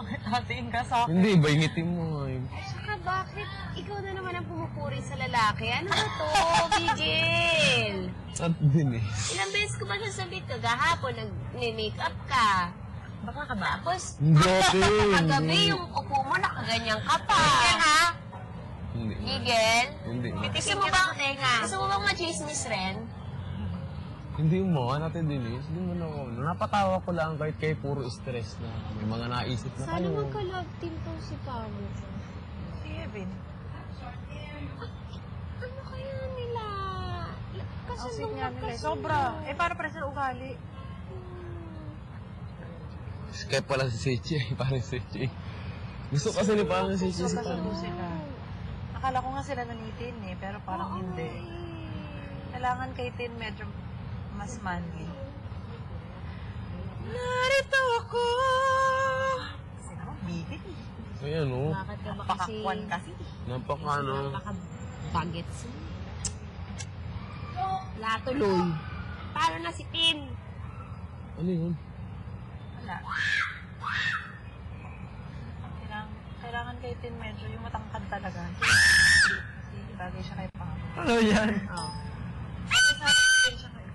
Bakit hatiin ka sa akin? Hindi, iba yung ngiti mo nga yun. Saka bakit ikaw na naman ang pumupuri sa lalaki? Ano ba to, Bigil? At din eh. Ilang beses ko ba sasabihin ko, gahapon nag-make-up ka. Baka ka ba? Tapos, Hindi. kagabi yung upo mo, nakaganyan ka pa. Bigil, ha? Hindi. Bigil? Hindi. Gusto mo bang ma-chismis rin? Hindi mo, natin din eh. Hindi mo na ako. Napatawa ko lang kahit kayo puro stress na may mga naisip na Sana kayo. magka-love team tong si Pamo. Si Evan. Ano kaya nila? Kasi Ang sweet nung nga nila. magkasundo. Sobra. Eh, para pala sa ugali. Kaya pala si Sechi. Parang Sechi. Gusto kasi ni parang Sechi si Kasundo Pamo. sila. Akala ko nga sila nanitin eh, pero parang hindi. Kailangan kay Tin medyo mas manly. Narito ako! Kasi naman, bigit eh. Ayan o. Bakit ka ba kasi... Pakakwan kasi. Napaka ano. Napaka-bagets. Wala tuloy. Paano na si Tin? Ano yun? Wala. Kailangan kay Tin medyo yung matangkad talaga. Hindi bagay siya kay Pamo. Ano yan?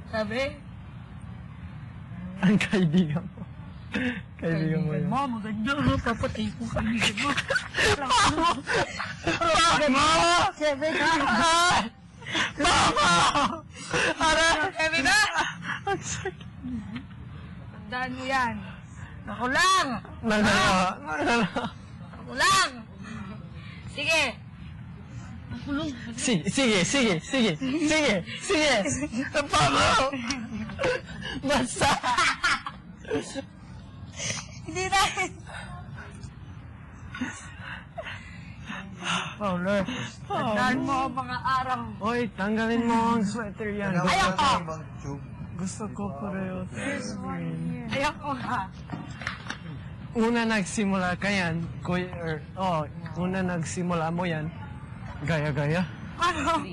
Sabi? Ang kaibigan mo. Kaibigan mo yun. Maganda. Papatay ko kaibigan mo. Mama! Kevin ka! Mama! Ara! Kevin ka! Ang sakit. Tandaan mo yan. Ako lang! Nagala. Ako lang! Sige! Sige! Pamo! Basta! Hindi rin! Paolo. Tandaan mo ang mga araw. Oy, tanggalin mo ang sweater yan. Ayoko! Gusto ko pareho. Ayoko nga. Una nagsimula ka yan, kuya, una nagsimula mo yan, gaya-gaya. Ano?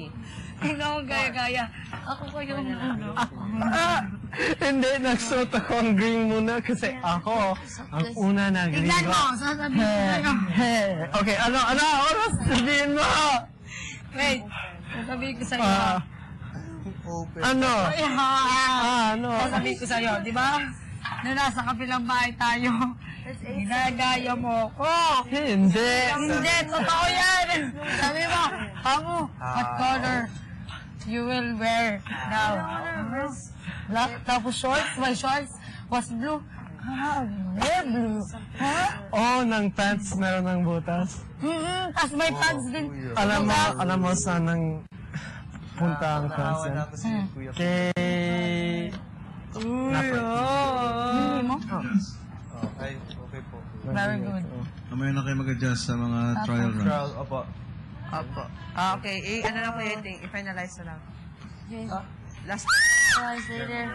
Ikaw ang gaya-gaya. Ako ko yung ulo. Hindi, nagsuot ako ang green muna kasi ako ang una na green. Tignan mo! Sasabihin ko sa'yo. Okay, ano, oras? Sabihin mo! Wait! Sasabihin ko sa'yo. Ano? Ano? Sasabihin ko sa'yo, di ba? Na nasa kabilang bahay tayo. Ginagaya mo ko. Hindi. Hindi, totoo yan. Sabi mo, Pamo, what color you will wear now? Black, tapos shorts, my shorts was blue. Blue. Ha? Oh, ng pants meron ng butas. Tapos may pants din. Alam mo saan nang punta ang pants yan? Kay... Hindi mo? Ay, okay po. Very good. Mamaya na kayo mag-adjust sa mga trial runs. Opo. Opo. Okay. Ano na ko yung thing? I-finalize na lang. Last time.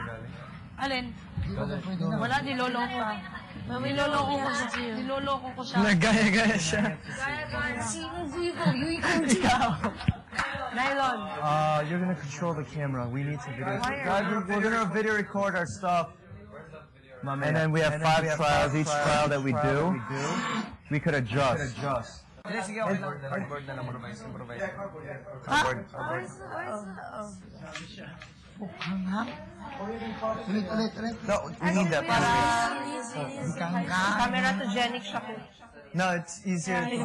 Alin? Wala, niloloko ka. Niloloko ko siya. Niloloko ko siya. Nagaya-gaya siya. Ikaw. Nylon. You're gonna control the camera. We need to video. Guys, we're gonna video record our stuff. And then we have 5 trials. Each trial that we do, we could adjust. Sige, okay lang. Cardboard na lang. Improvise. No, we need that. Camera-togenic siya ko. No, it's easier to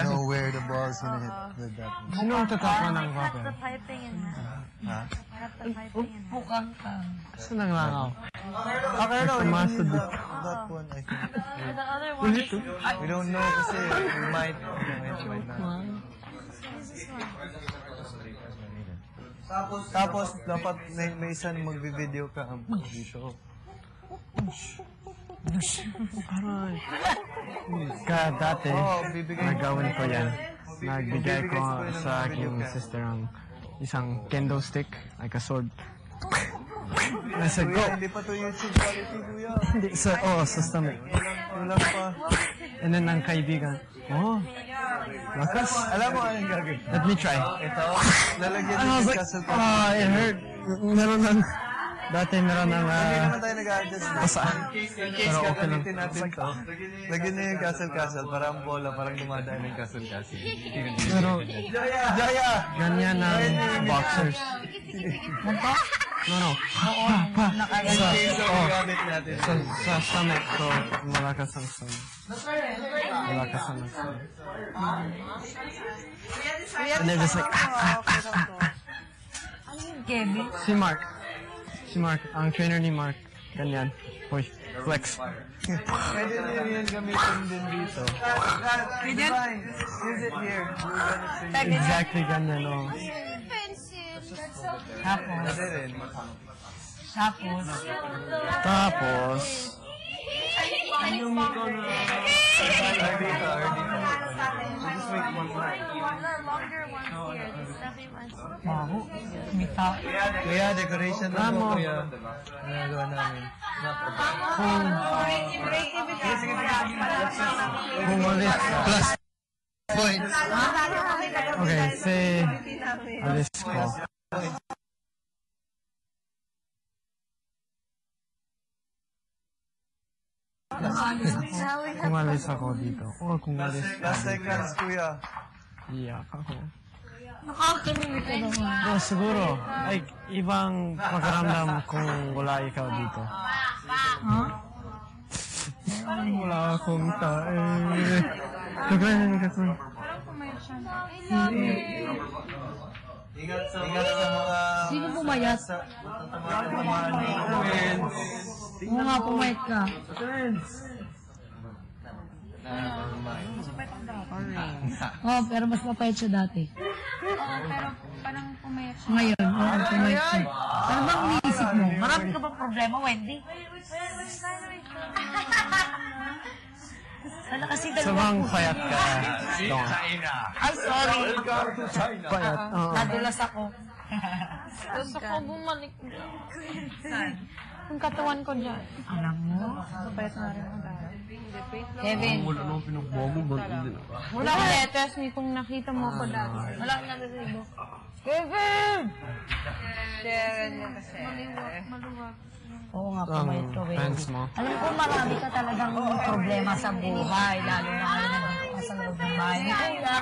know where the ball is gonna hit with that. Sino ang tatapa ng Cut rubber? the piping in half. Huh? Cut the piping in half. Bukang ka. Saan nanglangaw? Okay, no, Tumasod dito. that one, I think. The other one is... We don't know kasi we might not. Tapos, dapat may isang magbi-video ka ang dito. Aray. Kaya dati, nagawin ko yan. Nagbigay ko sa aking sister ang isang kendo stick, like a sword. I said, go! Hindi pa to YouTube quality, kuya. Hindi, sa stomach. Wala pa. And then ang kaibigan, lakas. Alam mo anong gagawin? Let me try. Ito, lalagyan And I was din like, sa it hurt. Meron ng Dati meron ng Hindi naman tayo nag-adjust. pasaan. In case Pero okay lang. gagamitin natin to, lagyan na yung castle-castle, parang bola, parang dumadaan yung castle-castle. Pero Jaya! ganyan ang boxers. No. In case of gamit natin. Sa stomach ko, malakas ang stomach. Malakas ang stomach. And they're just like, Kevin. Si Mark, ang trainer ni Mark, ganyan. Hoy, flex. Pwede din yan gamitin din dito. Use it here. Exactly ganyan, oh. Tapos, Pwede rin. Tapos, bago. Mita. Kuya, decoration na po, kuya. Nagawa namin. kung ulit ka. Plus points. Okay, say, alis ko. Kung alis ako dito. O kung alis Last seconds, kuya. iyak ako. Nakakarinig ka naman. No, siguro, like, ibang pakiramdam kung wala ikaw dito. Ha? Wala akong tae. Kagayan ka ko. Ingat sa mga... Sino pumayat? Oo nga, pumayat ka. Oh, pero mas mapayat siya dati. Pero parang pumayat siya. Ngayon, oo, pumayat siya. Ano bang iniisip mo? Marami ka bang problema, Wendy? Wala kasi Sabang payat ka. Don't. I'm sorry. Payat. Oo. Nadulas ako. Gusto ko bumalik. Yung katawan ko dyan. Alam mo? Kapayat na rin ako dahil. Kevin. Wala akong letters ni kung nakita mo ako dati. Wala akong nagasibo. Kevin! Sharon niya kasi. Maluwag. Oo nga, pumayat ka, Wendy. Friends mo. Alam ko, marami ka talagang problema sa buhay, lalo na ngayon nandito ka sa loob ng bahay. Kaya,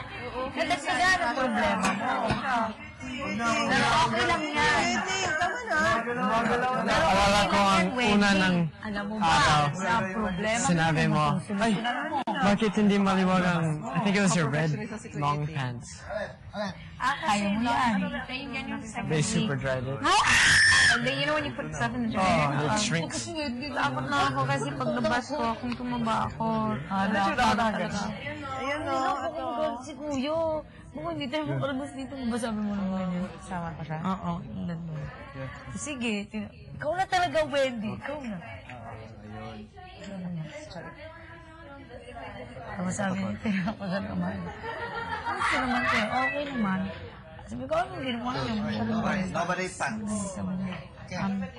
nadagdagan ang problema mo. Pero okay lang yan. Naalala ko ang una ng Alam mo ba, sa problema sinabi mo, ay, solusyonan mo. bakit hindi maliwag ang, I think it was your red long pants. Kaya mo yan. They super dried it. And then, you know when you put stuff in the Oh, dryer? it shrinks. Dapat na ako kasi paglabas ko, kung tumaba ako. Ayun o. Si Kuyo. Baka hindi tayo makalabas dito. Masabi mo naman yun. Sama ko siya. Oo. Sige. Ikaw na talaga, Wendy. Ikaw na. Tapos sabi niya, tinapagan naman. Okay naman kayo. Okay naman. Sabi ko, anong ginawa niyo? Nobody pants.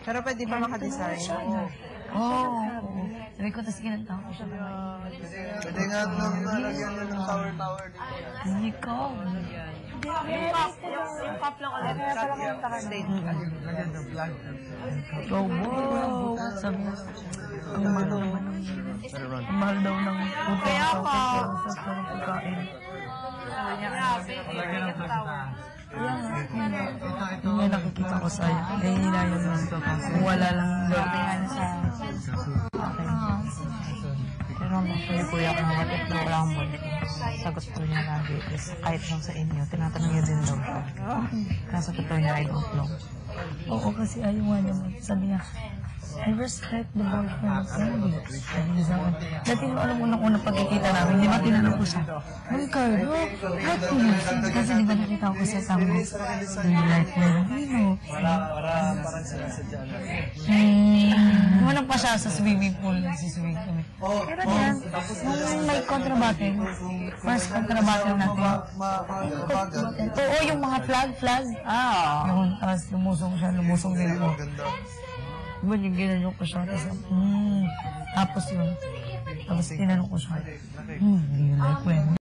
Pero pwede ba makadesign? Oo. Sabi ko, tapos ginantahan ko siya. Pwede nga nung nalagyan nyo ng tower dito. Hindi ko. Yung cup lang ulit. Kaya pala kumanta ka stage. Go, wow. Sabi niya, ang mahal naman ng ang mahal daw ng puto. Kaya ako. Sa pagkain. Grabe. Yung tawa. Yung may nakikita ko sa'yo. Eh, hinayon mo. Kung wala lang lortingan sa akin. Pero may kuya ko naman at wala akong balik. Sagot ko niya lagi is kahit lang sa inyo, tinatanong niya din daw siya. Kaso totoo niya, I don't know. Oo, kasi ayaw nga naman. Sabi niya, I respect the boyfriend of Wendy. Sabi niya sa akin. Dati nung alam mo nung unang pagkikita namin, di ba tinanong ko siya, Ma'am Carlo, what do you think? Kasi di ba nakita ko siya sa mo, do you like Filipino? Parang sinasadya na. Umanap pa siya sa swimming pool, nagsiswimming kami. Pero yan, nung may kontrabate, first kontrabate natin. Oo, yung mga flag. Yung, tapos lumusong din ako. Diba yung ginanong ko siya, tapos yun. Tapos tinanong ko siya, do you like Wendy?